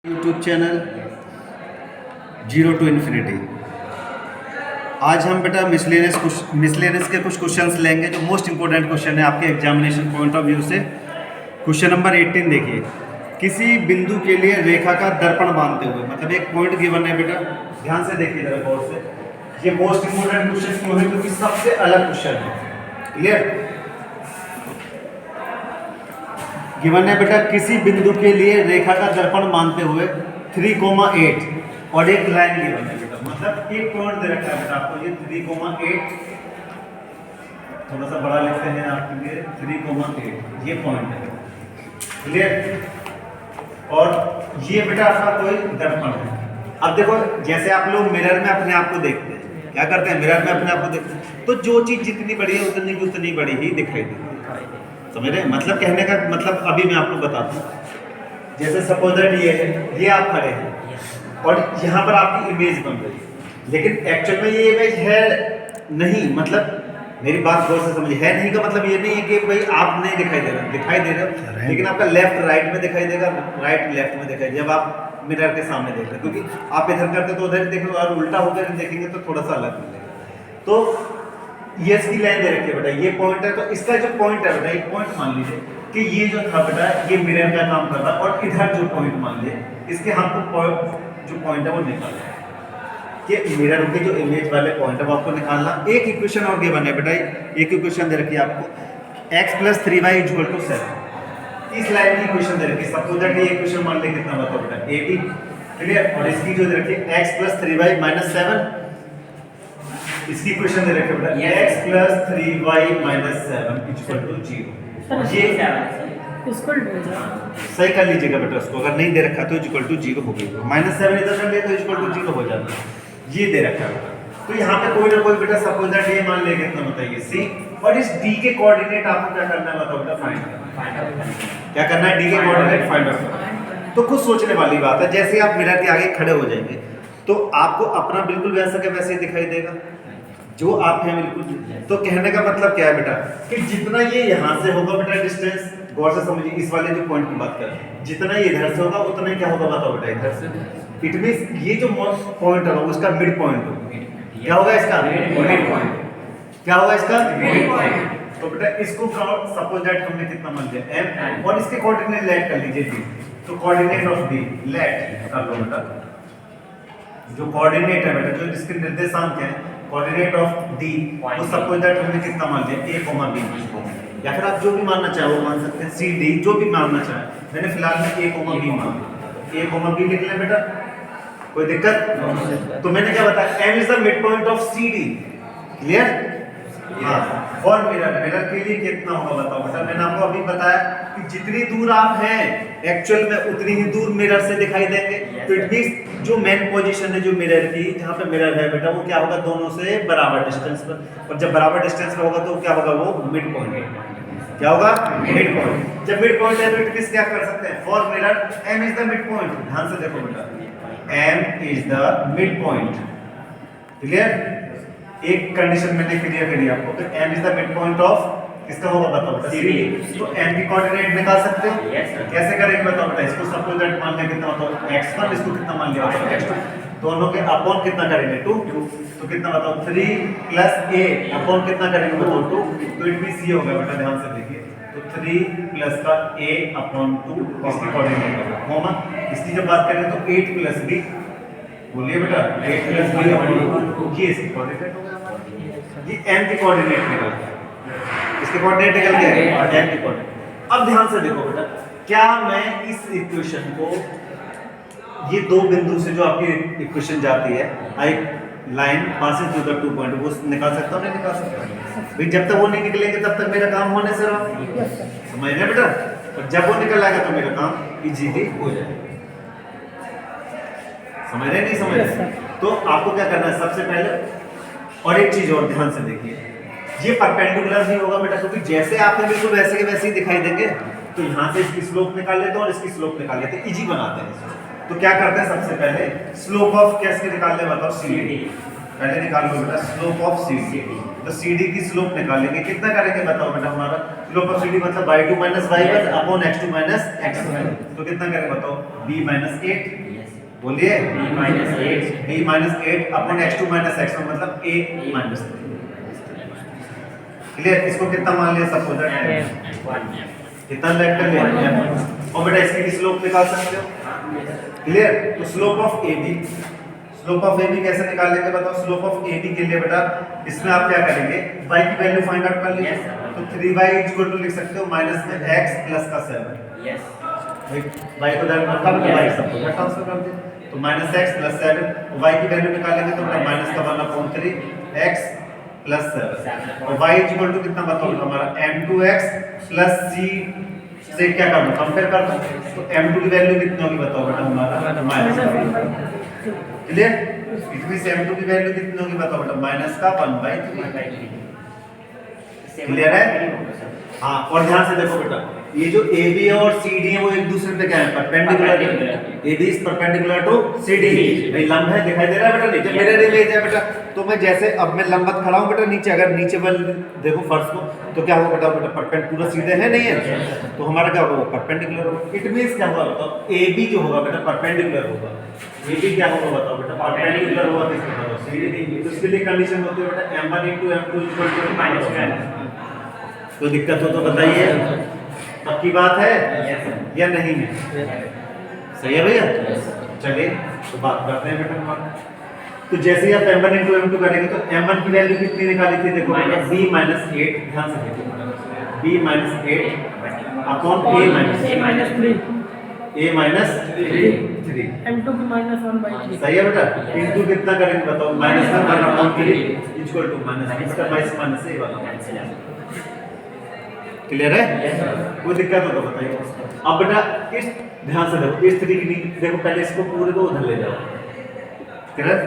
YouTube channel zero to infinity. आज हम बेटा मिसलेनियस के कुछ क्वेश्चंस लेंगे जो मोस्ट इंपॉर्टेंट क्वेश्चन है आपके एग्जामिनेशन पॉइंट ऑफ व्यू से। क्वेश्चन नंबर 18 देखिए, किसी बिंदु के लिए रेखा का दर्पण बांधते हुए, मतलब एक पॉइंट गिवन है बेटा, ध्यान से देखिए जरा गौर से। ये मोस्ट इंपॉर्टेंट क्वेश्चन क्यों है? क्योंकि सबसे अलग क्वेश्चन है। क्लियर? गिवन है बेटा, किसी बिंदु के लिए रेखा का दर्पण मानते हुए 3,8 और एक लाइन गिवन है बेटा, मतलब एक पॉइंट दे रखा है बेटा आपको, ये 3,8, थोड़ा सा बड़ा लिखते हैं आपके लिए, 3,8 ये पॉइंट है। क्लियर? और ये बेटा आपका कोई दर्पण है। अब देखो, जैसे आप लोग मिरर में अपने आप को देखते हैं, क्या करते हैं? मिरर में अपने आप को देखते हैं, तो जो चीज जितनी बड़ी है उतनी की उतनी बड़ी ही दिखाई देती है। समझ रहे? मतलब कहने का मतलब अभी मैं आपको बताता हूँ। जैसे सपोज दैट ये आप खड़े हैं और यहाँ पर आपकी इमेज बन रही है, लेकिन एक्चुअल में ये इमेज है नहीं। मतलब मेरी बात गौर से समझिए, है नहीं का मतलब ये नहीं है कि भाई आप नहीं दिखाई दे रहे, दिखाई दे रहे हो, लेकिन आपका लेफ्ट राइट में दिखाई देगा, राइट लेफ्ट में दिखाई, जब आप मिरर के सामने देख रहे हैं। क्योंकि आप इधर करते तो उधर देखेंगे और उल्टा होकर देखेंगे तो थोड़ा सा अलग मिलेगा। तो ये इसकी लाइन दे रखी है बेटा, ये पॉइंट है, तो इसका जो पॉइंट है बेटा, एक पॉइंट मान लीजिए कि ये जो था बेटा, ये मिरर का काम कर रहा है, और इधर जो पॉइंट मान लीजिए, इसके हमको जो पॉइंट है वो निकालना है कि मिरर के जो इमेज वाले पॉइंट है वो आपको निकालना। एक इक्वेशन और गिवन है बेटा, एक इक्वेशन दे रखी है आपको, x + 3y = 7। इस लाइन की इक्वेशन दे रखी है, सपोज दैट ये इक्वेशन मान ले कितना बताओ बेटा, AB। क्लियर? और इसकी जो दे रखी है x + 3y - 7, इसकी इक्वेशन दे रखी है बेटा, x + 3y - 7 = 0। ये सही कर लीजिएगा बेटा उसको, अगर नहीं दे रखा तो =0 हो गई, -7 इधर कर ले तो =0 हो जाता है। ये दे रखा है बेटा, तो यहाँ पे कोई ना कोई बेटा सपोज दैट ये मान ले कितना बताइए C, और इस D के कोऑर्डिनेट आपको क्या करना है बताओ बेटा, फाइंड करना है। क्या करना है? D के कोऑर्डिनेट फाइंड आउट। तो कुछ सोचने वाली बात है, जैसे आप मिरर के आगे खड़े हो जाएंगे तो आपको अपना बिल्कुल वैसा के वैसे ही दिखाई देगा जो आप हैं बिल्कुल। तो कहने का मतलब क्या है बेटा, कि जितना ये यहाँ से होगा बेटा डिस्टेंस, गौर से समझिए, इस वाले जो पॉइंट की बात करें, जितना ये इधर से होगा उतना ही क्या होगा बताओ बेटा, इधर से। इट मींस ये जो पॉइंट होगा उसका मिड पॉइंट होगा। क्या होगा इसका? Mid point. क्या होगा इसका? Mid point. तो बेटा इसको सपोज दैट हमने कितना मान लिया m, और इसके कोऑर्डिनेट लेट कर लीजिए d। तो कोऑर्डिनेट ऑफ d लेट कर लो बेटा, जो कोऑर्डिनेट है बेटा, जो जिसके निर्देशांक है, कोऑर्डिनेट ऑफ d, वो सपोज दैट हमने कितना मान लिया, a, b। या फिर आप जो भी मानना चाहे वो मान सकते हैं, c, d, जो भी मानना चाहे। मैंने फिलहाल में a, b मान लिया, a, b लिख लें बेटा, कोई दिक्कत? तो मैंने क्या बताया, m is the mid point of CD। Clear? हाँ। और मिरर के लिए कितना होगा बताओ बेटा, मैंने आपको अभी बताया कि जितनी दूर आप हैं एक्चुअल में उतनी ही दूर मिरर से दिखाई देंगे। तो इट मींस जो मेन पोजीशन है जो मिरर की, जहाँ पे मिरर है बेटा, वो क्या होगा, दोनों से बराबर डिस्टेंस पर। और जब बराबर डिस्टेंस पर होगा तो क्या होगा, वो मिड पॉइंट। क्या होगा? Mid point. जब मिड पॉइंट है तो इट मींस क्या कर सकते हैं, for mirror m is the mid point. ध्यान से देखो बेटा, m is the mid point. Clear? एक कंडीशन मैंने क्लियर करी आपको, तो m is the mid point of किसका होगा बताओ बेटा, CD। तो m की कोऑर्डिनेट निकाल सकते हैं। कैसे करेंगे बताओ बेटा, इसको सपोज दैट मान लिया कितना बताओ x1, इसको कितना मान लिया बताओ x2, दोनों के अपॉन कितना करेंगे 2, तो कितना बताओ 3 + a अपॉन कितना करेंगे बताओ 2, तो इट मींस ये होगा बेटा, ध्यान से देखिए, तो 3 + का a अपॉन 2 इसकी कोऑर्डिनेट होगा, कॉमा इसकी जब बात करें तो 8 + b, बोलिए बेटा 8 + b अपॉन 2, ये इसकी कोऑर्डिनेट होगा। ये m की कोऑर्डिनेट निकल गया, इसके कोऑर्डिनेट निकल गए, m की कोऑर्डिनेट। अब ध्यान से देखो बेटा, क्या मैं इस इक्वेशन को, ये दो बिंदु से जो आपकी इक्वेशन जाती है, I line passing through the 2 point, वो निकाल सकता हूं? नहीं निकाल सकता भाई, जब तक वो नहीं निकलेंगे तब तक मेरा काम होने से रहा। समझ रहे बेटा? और जब वो निकल आएगा तो मेरा काम इजीली हो जाएगा। समझ रहे नहीं समझ रहे? तो आपको क्या करना है सबसे पहले, और एक चीज और ध्यान से देखिए, ये परपेंडिकुलर नहीं होगा बेटा, क्योंकि जैसे आपने बिल्कुल वैसे के वैसे ही दिखाई देंगे। तो यहाँ से इसकी स्लोप निकाल लेते हैं और इसकी स्लोप निकाल लेते हैं, इजी बनाते हैं। तो क्या करते हैं, सबसे पहले स्लोप ऑफ कैसे निकाल ले बताओ, CD। पहले निकाल लो बेटा स्लोप ऑफ CD। तो CD की स्लोप निकालेंगे, कितना करेंगे बताओ बेटा हमारा स्लोप ऑफ CD मतलब y2 - y1 upon x2 - x1। तो कितना करेंगे बताओ b - 8, बोलिए b - 8 अपॉन x2 - x1 मतलब a - 3। क्लियर? इसको कितना मान लिया सपोज दैट कितना लेट कर लिया और बेटा इसकी की स्लोप निकाल सकते हो। क्लियर? तो slope of AB, slope of AB कैसे निकालेंगे बताओ। स्लोप ऑफ AB के लिए बेटा इसमें आप क्या करेंगे y की वैल्यू फाइंड आउट कर लीजिए। तो 3y इक्वल टू लिख सकते हो माइनस में x प्लस का 7। यस y को डाल मतलब y सब को ट्रांसफर कर दे तो माइनस x प्लस 7 y की वैल्यू निकालेंगे तो बेटा माइनस का 1/3 x प्लस 7 और y इक्वल टू कितना बताओ हमारा m2x प्लस c से क्या करना कंपेयर कर दो। तो m2 की वैल्यू कितनी होगी बताओ बेटा हमारा माइनस। क्लियर? इतनी से m2 की वैल्यू कितनी होगी बताओ बेटा माइनस का 1/3। क्लियर है? हाँ और ध्यान से देखो बेटा ये जो AB और CD है वो एक दूसरे पे क्या है परपेंडिकुलर है। AB is perpendicular to CD। भाई लंब है दिखाई दे रहा है बेटा नीचे मेरे रिलेज है बेटा। तो मैं जैसे अब मैं लंबवत खड़ा हूं बेटा नीचे अगर नीचे बल देखो फर्श को तो क्या होगा बेटा परपेंडिकुलर पूरा सीधे है नहीं है तो हमारा क्या होगा परपेंडिकुलर होगा। इट मींस क्या होगा बताओ AB जो होगा बेटा परपेंडिकुलर होगा। AB क्या होगा बताओ बेटा परपेंडिकुलर होगा किसके बताओ CD। तो इसके लिए कंडीशन होती है बेटा m1 * m2 = -1। कोई दिक्कत हो तो बताइए। पक्की बात है या नहीं है? सही है भैया? चलिए तो बात करते हैं बेटा हमारा। तो जैसे ही आप m1 * m2 करेंगे तो m1 की वैल्यू कितनी निकाली थी देखो b - 8 ध्यान से देखो b - 8 अपॉन a - 3 m2 की -1/3 सही है बेटा। इनटू कितना करेंगे बताओ -1/3 इक्वल टू माइनस इसका माइनस से वाला। क्लियर है? कोई दिक्कत हो तो बताइए। अब बेटा इस ध्यान से देखो इस 3 की देखो पहले इसको पूरे को उधर ले जाओ। क्लियर?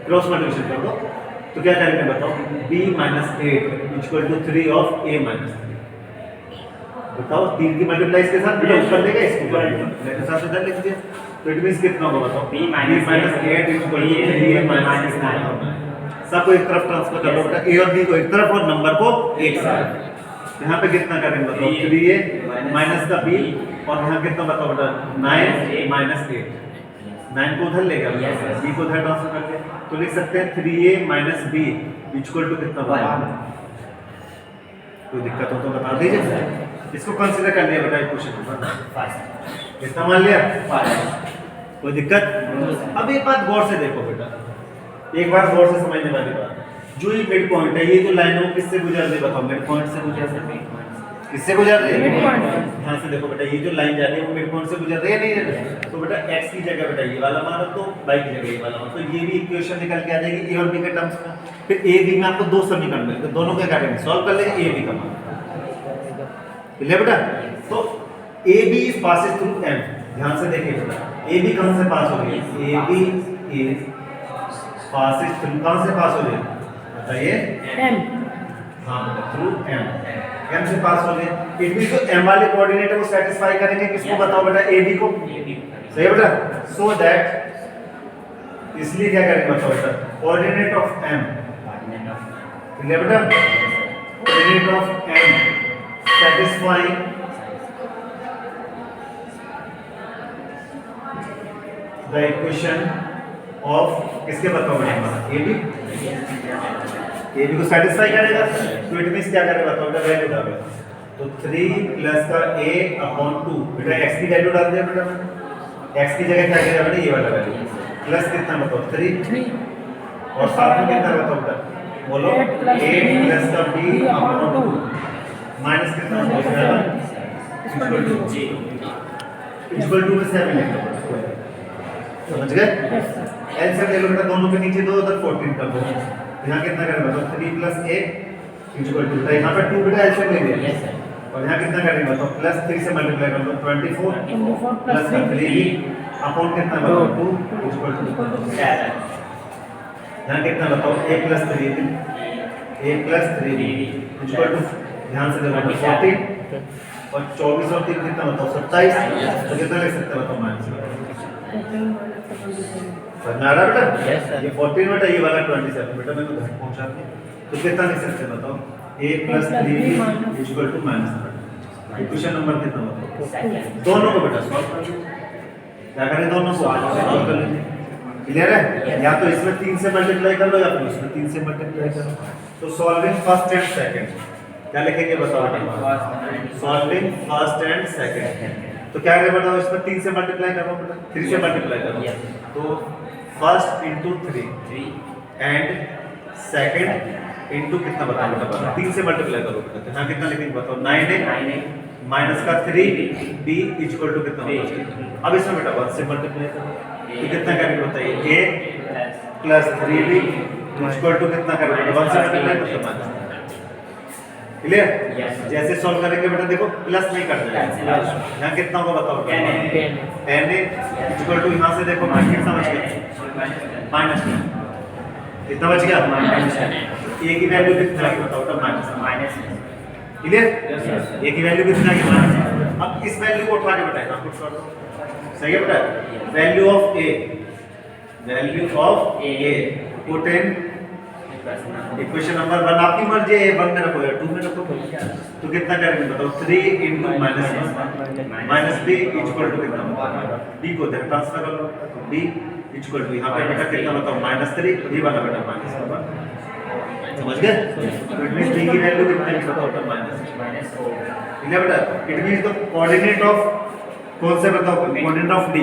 क्रॉस मल्टीप्लिकेशन कर दो तो क्या करेंगे बताओ b - 8 equal to 3 of a - 3। बताओ 3 की मल्टीप्लाई इसके साथ बेटा ऊपर लेगा इसको लेके साथ इधर लिख दिया तो इट मींस कितना होगा बताओ b - 8 इक्वल टू 3a - 9। सबको एक तरफ ट्रांसफर कर लो बेटा a और b को एक तरफ और नंबर को एक साथ। यहाँ पे कितना करेंगे बताओ 3a माइनस का b और यहाँ कितना बताओ बेटा 9 - 8 9 को उधर लेगा b को उधर ट्रांसफर करके तो लिख सकते हैं 3a - b इक्वल टू कितना होगा 1। कोई दिक्कत हो तो बता दीजिए। इसको कंसीडर कर लिया बेटा क्वेश्चन कितना मान लिया 5। कोई दिक्कत? अब एक बात गौर से देखो बेटा एक बार गौर से समझने वाली बात जो ये मिड पॉइंट है ये जो लाइन है वो किससे गुजर रही है बताओ मिड पॉइंट से गुजर रही है। किससे गुजर रही है? Mid point. ध्यान से देखो बेटा ये जो लाइन जा रही है वो मिड पॉइंट से गुजर रही है नहीं? तो बेटा x की जगह बेटा ये वाला मान दो y की जगह ये वाला मान तो ये भी इक्वेशन निकल के आ जाएगी a और b के टर्म्स में। फिर a b में आपको दो समीकरण मिलेंगे दोनों के करेंगे सॉल्व कर लेंगे a b का मान। क्लियर बेटा? तो a b passes through m। ध्यान से देखिए बेटा a b कहां से पास हो रही है a b is passes through कहां से पास हो रही है बताइए m। हाँ थ्रू m से पास हो गए। इट मींस जो m वाले कोऑर्डिनेट है वो सेटिस्फाई करेंगे किसको बताओ बेटा ab को। सही है बेटा? सो दैट इसलिए क्या करेंगे बताओ बेटा कोऑर्डिनेट ऑफ m। क्लियर बेटा? Coordinate of m satisfying the equation of किसके बताओ बेटा ab AB को सेटिस्फाई करेगा तो इट मींस क्या करेगा बताओ बेटा वैल्यू डालो तो 3 प्लस का a अपॉन 2 बेटा x की वैल्यू डाल दिया बेटा x की जगह क्या करेगा बेटा ये वाला वैल्यू प्लस कितना बताओ 3 और साथ में कितना बताओ बेटा बोलो 8 प्लस का b अपॉन 2 माइनस कितना बताओ इक्वल टू में 7 लिखो। समझ गए? एलसीएम ले लो बेटा दोनों के नीचे 2 उधर 14 कर दो। यहाँ कितना करेंगे बताओ 3 + a इक्वल टू यहाँ पे 2 बेटा एलसीएम ले लिया और यहाँ कितना करेंगे बताओ प्लस 3 से मल्टीप्लाई कर लो 24 प्लस 3 अपॉन कितना बताओ 2 इक्वल टू 7। यहाँ कितना बताओ a + 3 इक्वल टू ध्यान से देखो 14 और 24 और 3 कितना बताओ 27 तो कितना लिख सकते हैं बताओ माइनस समझ में आ रहा बेटा? Yes, sir. ये 14 बेटा, ये वाला 27 बेटा, मैंने घर पहुंचा दिया। तो कितना लिख सकते हैं बताओ? a plus 3b equal to -30। Equation number कितना बताओ? दोनों को बेटा सॉल्व कर लो। क्या करें दोनों को? सॉल्व कर लीजिए। क्लियर है? या तो इसमें 3 से मल्टीप्लाई कर लो या फिर उसमें 3 से मल्टीप्लाई कर लो। तो सॉल्विंग फर्स्ट एंड सेकंड क्या लिखेंगे बताओ? Solving first and second. तो क्या करें बताओ? इसमें 3 से मल्टीप्लाई करो बेटा, 3 से मल्टीप्लाई करो। तो first into 3 and second into कितना बताओ बेटा? 3 से मल्टीप्लाई करो बेटा। तो यहाँ कितना लिखेंगे बताओ? 9a माइनस का 3b इक्वल टू कितना होगा? अब इसमें बेटा 1 से मल्टीप्लाई करो तो कितना करेंगे बताइए? a plus 3b equal to कितना करेंगे? 1 से मल्टीप्लाई करो तो माइनस। क्लियर? जैसे सॉल्व करेंगे बेटा देखो प्लस नहीं कर देंगे। यहाँ कितना होगा बताओ? 10a इक्वल टू यहाँ से देखो कितना बच गया? माइनस कितना बच गया? a की वैल्यू कितना आएगी बताओ? माइनस। क्लियर? a की वैल्यू कितना आएगी? माइनस। अब इस वैल्यू को उठा के बेटा यहाँ पुट कर दो। सही है बेटा? Value of a put in equation number 1। आपकी मर्जी है 1 में रखो या 2 में रखो। तो कितना करेंगे बताओ? 3 into -1 minus b equal to कितना? b को देखो ट्रांसफर कर लो। b इक्वल टू यहाँ पे बेटा कितना बताओ? -3। ये वाला बेटा -1। समझ गए? तो इट मींस b की वैल्यू कितना है बताओ? -। ठीक है बेटा? It means the coordinate of कौन से बताओ? Coordinate of d।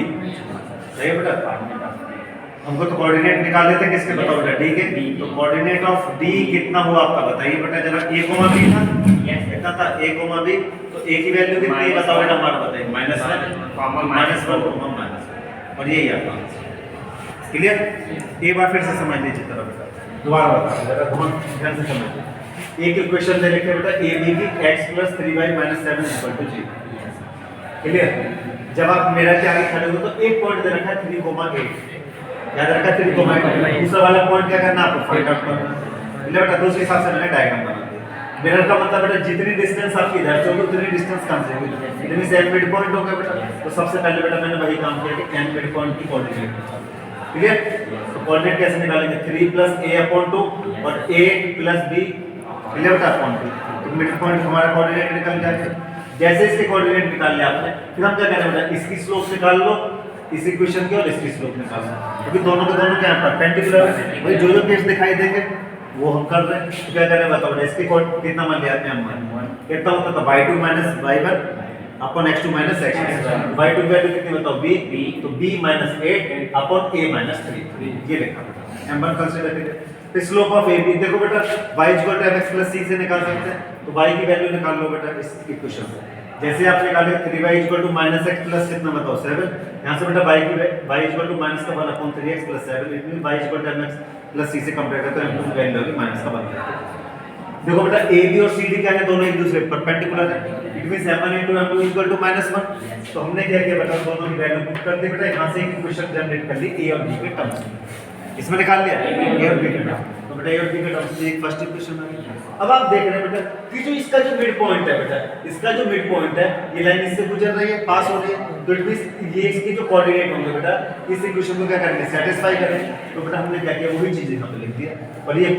सही है बेटा? हमको तो कोऑर्डिनेट निकाले थे किसके बताओ बेटा? d के। तो कोऑर्डिनेट ऑफ d कितना हुआ आपका बताइए बेटा जरा? a, b था। कितना था? a, b। तो a की वैल्यू कितनी है बताओ बेटा? हमारा बताइए -1 और यही आपका आंसर। क्लियर? एक बार फिर से समझ लीजिए जरा बेटा, दोबारा बता जरा ध्यान से समझिए। एक इक्वेशन ले लेके बेटा a b की x + 3y - 7 = 0। क्लियर? जब आप मेरा के आगे खड़े हो तो एक पॉइंट दे रखा है 3,8। याद रखा 3,8। दूसरा वाला पॉइंट क्या करना आपको? फाइंड आउट करना। ले बेटा तो उस हिसाब से मैंने डायग्राम बना दिया। मिरर का मतलब बेटा जितनी डिस्टेंस आपकी इधर से होगी उतनी डिस्टेंस कहां से होगी? यानी से मिड पॉइंट होगा बेटा। तो सबसे पहले बेटा मैंने वही काम किया कि n मिड पॉइंट की कोऑर्डिनेट निकालो। क्लियर? तो कोऑर्डिनेट कैसे निकालेंगे? 3 + a/2 और a + b। क्लियर बेटा? अपॉन 2। तो मिड पॉइंट हमारा कोऑर्डिनेट निकल जाएगा। जैसे इसके कोऑर्डिनेट निकाल लिया आपने, फिर हम क्या करें बेटा? इसकी स्लोप निकाल लो इस इक्वेशन की और इसकी स्लोप निकालना। क्योंकि दोनों के दोनों क्या परपेंडिकुलर है। भाई जो जो केस दिखाई देंगे वो हम कर रहे हैं। तो क्या करें बताओ? इसके कितना मान लिया आपने? हम कितना होता था? y2 - y1 upon x2 - x1। y2 की वैल्यू कितनी बताओ? b। तो b - 8 अपॉन a - 3। ये लिखा बेटा m1 कंसीडर करिए। तो स्लोप ऑफ ab देखो बेटा y = mx + c से निकाल सकते हैं। तो y की वैल्यू निकाल लो बेटा इस इक्वेशन से। जैसे आप निकाले 3y = -x प्लस कितना बताओ? 7। यहां से बेटा y = -1/3x + 7 it means y = mx + c से कंपेयर करते हैं तो m2 की वैल्यू होगी -1। देखो बेटा ab और cd क्या है? दोनों एक दूसरे के परपेंडिकुलर है। It means m1 * m2 = -1। तो हमने क्या किया बेटा? दोनों की वैल्यू पुट कर दी बेटा। यहां से एक इक्वेशन जनरेट कर ली a और b के टर्म्स में। इसमें निकाल लिया a और b के टर्म्स। तो बेटा a और b के टर्म्स में एक फर्स्ट इक्वेशन आ गई। अब आप देख रहे हैं बेटा कि जो इसका जो मिड पॉइंट है बेटा, इसका जो मिड पॉइंट है ये लाइन इससे गुजर रही है, पास हो रही है। तो इट मींस ये इसके जो कोऑर्डिनेट होंगे बेटा इस इक्वेशन को क्या करेंगे? सेटिस्फाई करेंगे। तो बेटा हमने क्या किया? वही चीज यहां पे लिख दिया और ये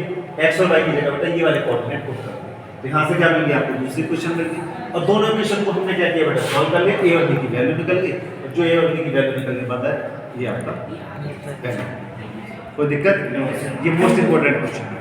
x और y की जगह बेटा ये वाले कोऑर्डिनेट पुट कर दिए। तो यहां से क्या मिल गया आपको? दूसरी इक्वेशन मिल गई। और दोनों इक्वेशन को हमने क्या किया बेटा? सॉल्व कर लिया। a और b की वैल्यू निकल गई और जो a और b की वैल्यू निकल गई पता है ये आपका कोई दिक्कत? ये मोस्ट इंपोर्टेंट क्वेश्चन है।